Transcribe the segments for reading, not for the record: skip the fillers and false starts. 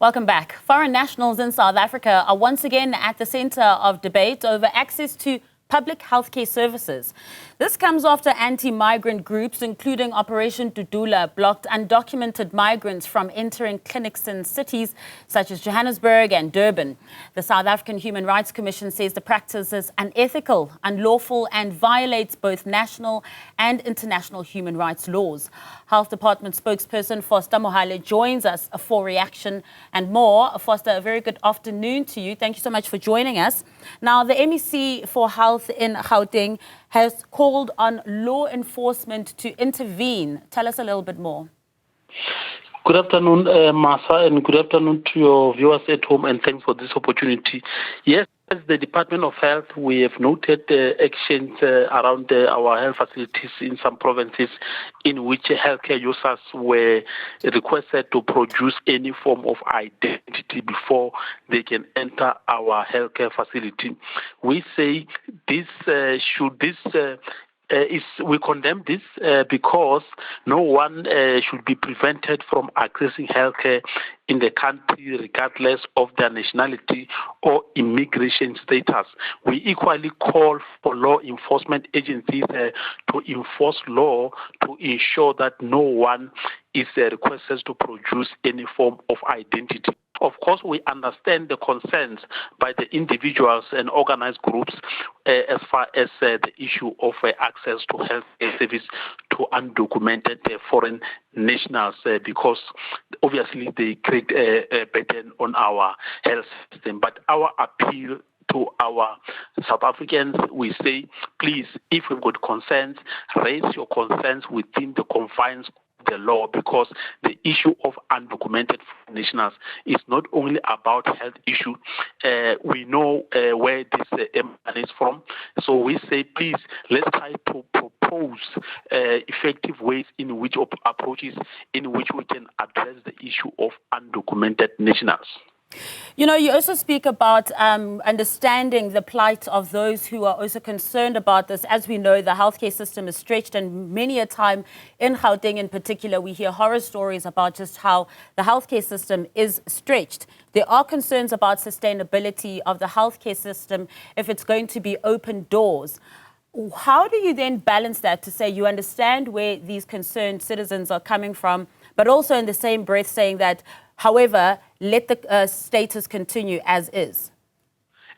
Welcome back. Foreign nationals in South Africa are once again at the center of debate over access to public healthcare services. This comes after anti-migrant groups, including Operation Dudula, blocked undocumented migrants from entering clinics in cities such as Johannesburg and Durban. The South African Human Rights Commission says the practice is unethical, unlawful, and violates both national and international human rights laws. Health Department spokesperson Foster Mohale joins us for reaction and more. Foster, a very good afternoon to you. Thank you so much for joining us. Now, the MEC for Health in Gauteng has called on law enforcement to intervene. Tell us a little bit more. Good afternoon, Martha, and good afternoon to your viewers at home, and thanks for this opportunity. Yes, as the Department of Health, we have noted actions around our health facilities in some provinces in which healthcare users were requested to produce any form of identity before they can enter our healthcare facility. We say we condemn this because no one should be prevented from accessing healthcare in the country regardless of their nationality or immigration status. We equally call for law enforcement agencies to enforce law to ensure that no one is requested to produce any form of identity. Of course, we understand the concerns by the individuals and organized groups as far as the issue of access to health service to undocumented foreign nationals because obviously they create a burden on our health system. But our appeal to our South Africans, we say, please, if you've got concerns, raise your concerns within the confines the law, because the issue of undocumented nationals is not only about health issue. We know where this emanates from. So we say, please, let's try to propose effective ways in which approaches in which we can address the issue of undocumented nationals. You know, you also speak about understanding the plight of those who are also concerned about this. As we know, the healthcare system is stretched, and many a time in Gauteng in particular, we hear horror stories about just how the healthcare system is stretched. There are concerns about sustainability of the healthcare system if it's going to be open doors. How do you then balance that to say you understand where these concerned citizens are coming from, but also in the same breath saying that, however, let the status continue as is?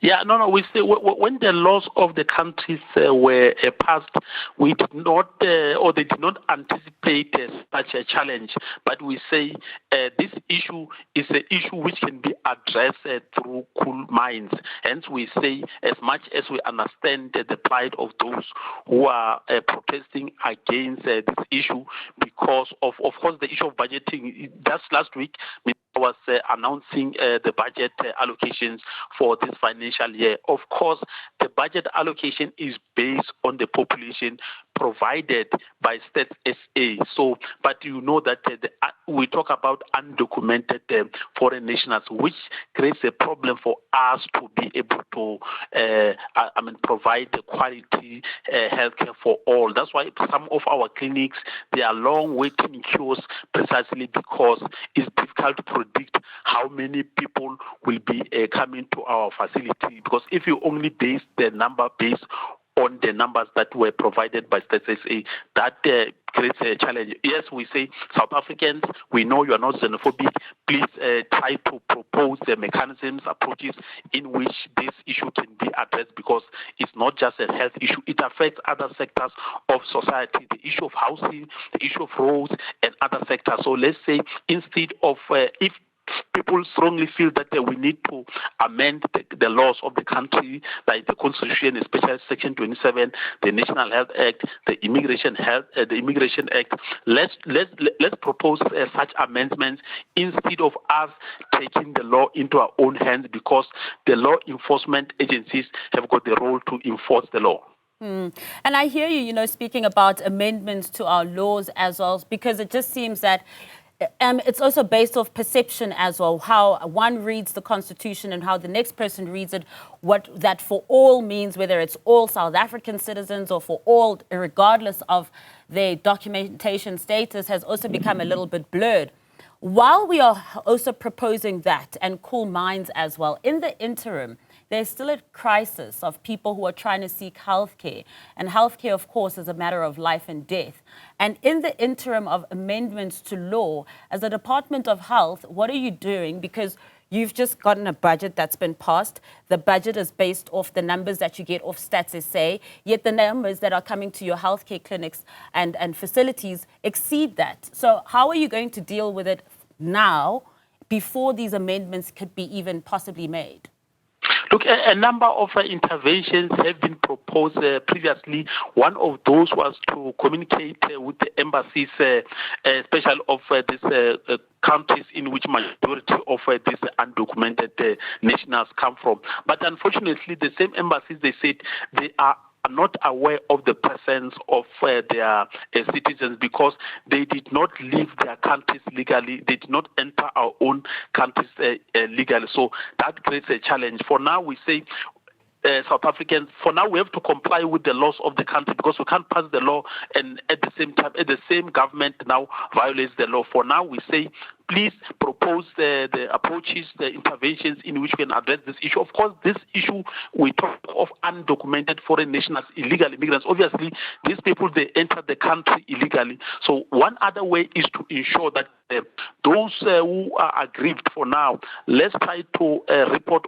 Yeah, no. We say when the laws of the countries were passed, we did not, or they did not anticipate such a challenge. But we say this issue is an issue which can be addressed through cool minds. Hence, we say, as much as we understand the plight of those who are protesting against this issue, because of course, the issue of budgeting. Just last week, I was announcing the budget allocations for this financial year. Of course, the budget allocation is based on the population provided by State SA. So, but you know that we talk about undocumented foreign nationals, which creates a problem for us to be able to, provide the quality healthcare for all. That's why some of our clinics, they are long waiting queues precisely because it's difficult to predict how many people will be coming to our facility. Because if you only base the number based on the numbers that were provided by State SA, that creates a challenge. Yes, we say, South Africans, we know you are not xenophobic. Please try to propose the mechanisms, approaches in which this issue can be addressed, because it's not just a health issue. It affects other sectors of society, the issue of housing, the issue of roads, and other sectors. So let's say, instead of, if people strongly feel that we need to amend the laws of the country, like the Constitution, especially Section 27, the National Health Act, the Immigration Act. Let's propose such amendments instead of us taking the law into our own hands, because the law enforcement agencies have got the role to enforce the law. And I hear you, speaking about amendments to our laws as well, because it just seems that it's also based off perception as well, how one reads the Constitution and how the next person reads it, what that for all means, whether it's all South African citizens or for all, regardless of their documentation status, has also become a little bit blurred. While we are also proposing that and cool minds as well, in the interim, there's still a crisis of people who are trying to seek healthcare. And healthcare, of course, is a matter of life and death. And in the interim of amendments to law, as the Department of Health, what are you doing? Because you've just gotten a budget that's been passed. The budget is based off the numbers that you get off Stats SA, yet the numbers that are coming to your healthcare clinics and facilities exceed that. So how are you going to deal with it now before these amendments could be even possibly made? Look, a number of interventions have been proposed previously. One of those was to communicate with the embassies, especially of these countries in which majority of these undocumented nationals come from. But unfortunately, the same embassies, they said they are not aware of the presence of their citizens because they did not leave their countries legally. They did not enter our own countries legally. So that creates a challenge. For now, we say South Africans, for now we have to comply with the laws of the country because we can't pass the law and at the same time, the same government now violates the law. For now, we say, please propose the approaches, the interventions in which we can address this issue. Of course, this issue, we talk of undocumented foreign nationals, illegal immigrants. Obviously, these people, they enter the country illegally. So one other way is to ensure that those who are aggrieved for now, let's try to report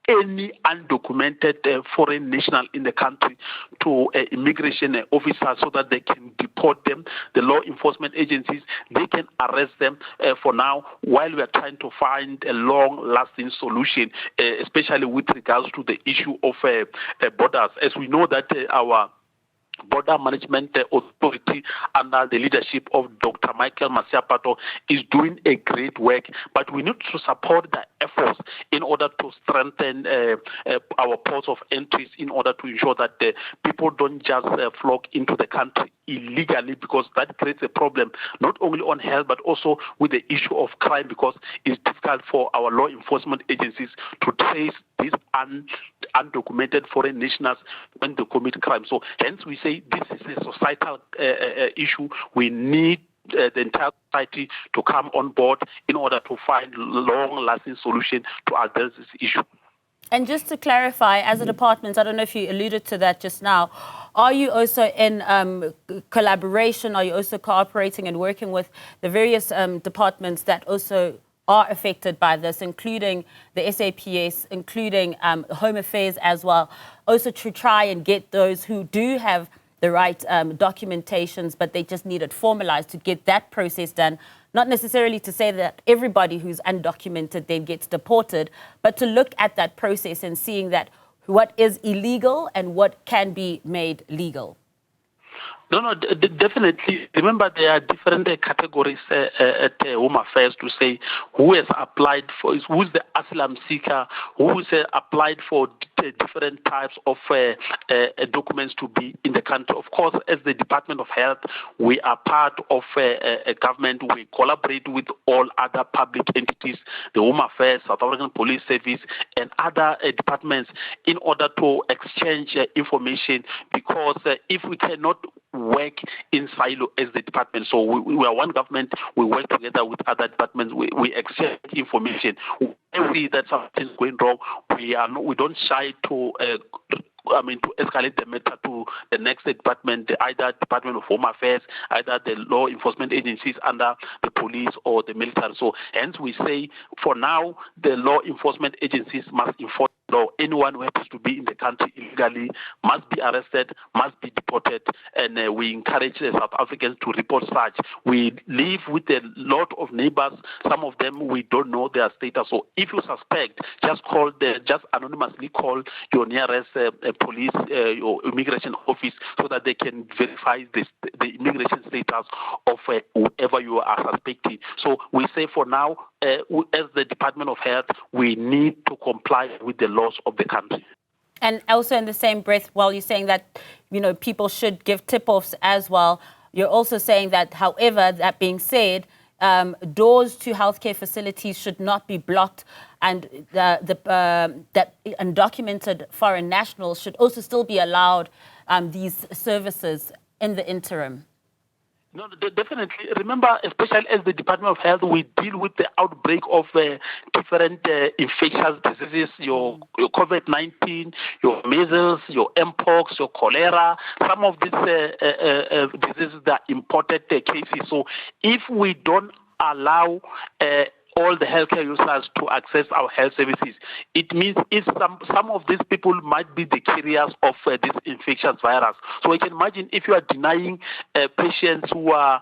any undocumented foreign national in the country to immigration officers so that they can deport them. The law enforcement agencies, they can arrest them for now while we are trying to find a long-lasting solution, especially with regards to the issue of borders. As we know that our Border Management Authority under the leadership of Dr. Michael Masiapato is doing a great work, but we need to support the efforts in order to strengthen our ports of entry in order to ensure that people don't just flock into the country illegally, because that creates a problem not only on health but also with the issue of crime, because it's difficult for our law enforcement agencies to trace these undocumented foreign nationals when they commit crime. So hence we say this is a societal issue. We need the entire society to come on board in order to find long-lasting solution to address this issue. And just to clarify, as a department, I don't know if you alluded to that just now, are you also in collaboration? Are you also cooperating and working with the various departments that also are affected by this, including the SAPS, including Home Affairs as well, also to try and get those who do have the right documentations, but they just need it formalized to get that process done? Not necessarily to say that everybody who's undocumented then gets deported, but to look at that process and seeing that what is illegal and what can be made legal. No, definitely. Remember, there are different categories at Home Affairs to say who has applied for, who's the asylum seeker, who has applied for different types of documents to be in the country. Of course, as the Department of Health, we are part of a government. We collaborate with all other public entities, the Home Affairs, South African Police Service, and other departments in order to exchange information, because if we cannot work in silo as the department. So we are one government. We work together with other departments. We exchange information. Every that something is going wrong, we don't shy to to escalate the matter to the next department, either Department of Home Affairs, either the law enforcement agencies under the police or the military. So hence we say, for now, the law enforcement agencies must enforce the law. Anyone who happens to be in the country illegally must be arrested, must be deported, and we encourage South Africans to report such. We live with a lot of neighbors. Some of them we don't know their status. So if you suspect, just anonymously call your nearest police or immigration office so that they can verify the immigration status of whoever you are suspecting. So we say for now, as the Department of Health, we need to comply with the laws of the country. And also in the same breath, while you're saying that, people should give tip-offs as well, you're also saying that, however, that being said, doors to healthcare facilities should not be blocked, and that undocumented foreign nationals should also still be allowed these services in the interim. No, definitely. Remember, especially as the Department of Health, we deal with the outbreak of different infectious diseases, your COVID-19, your measles, your mpox, your cholera. Some of these diseases are imported cases. So if we don't allow all the healthcare users to access our health services, it means if some of these people might be the carriers of this infectious virus. So I can imagine if you are denying patients who are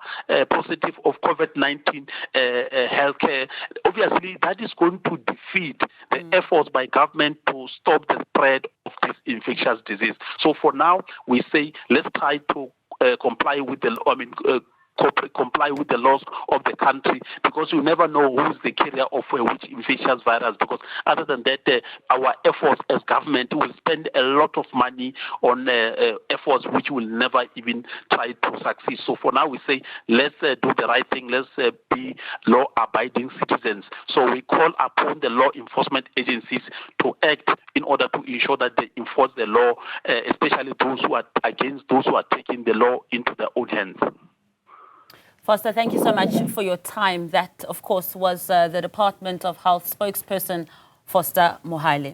positive of COVID-19 healthcare, obviously that is going to defeat the efforts by government to stop the spread of this infectious disease. So for now, we say let's try to comply with the comply with the laws of the country, because you never know who is the carrier of which infectious virus. Because other than that, our efforts as government will spend a lot of money on efforts which will never even try to succeed. So for now, we say let's do the right thing. Let's be law-abiding citizens. So we call upon the law enforcement agencies to act in order to ensure that they enforce the law, especially those who are against those who are taking the law into their own hands. Foster, thank you so much for your time. That, of course, was the Department of Health spokesperson, Foster Mohale.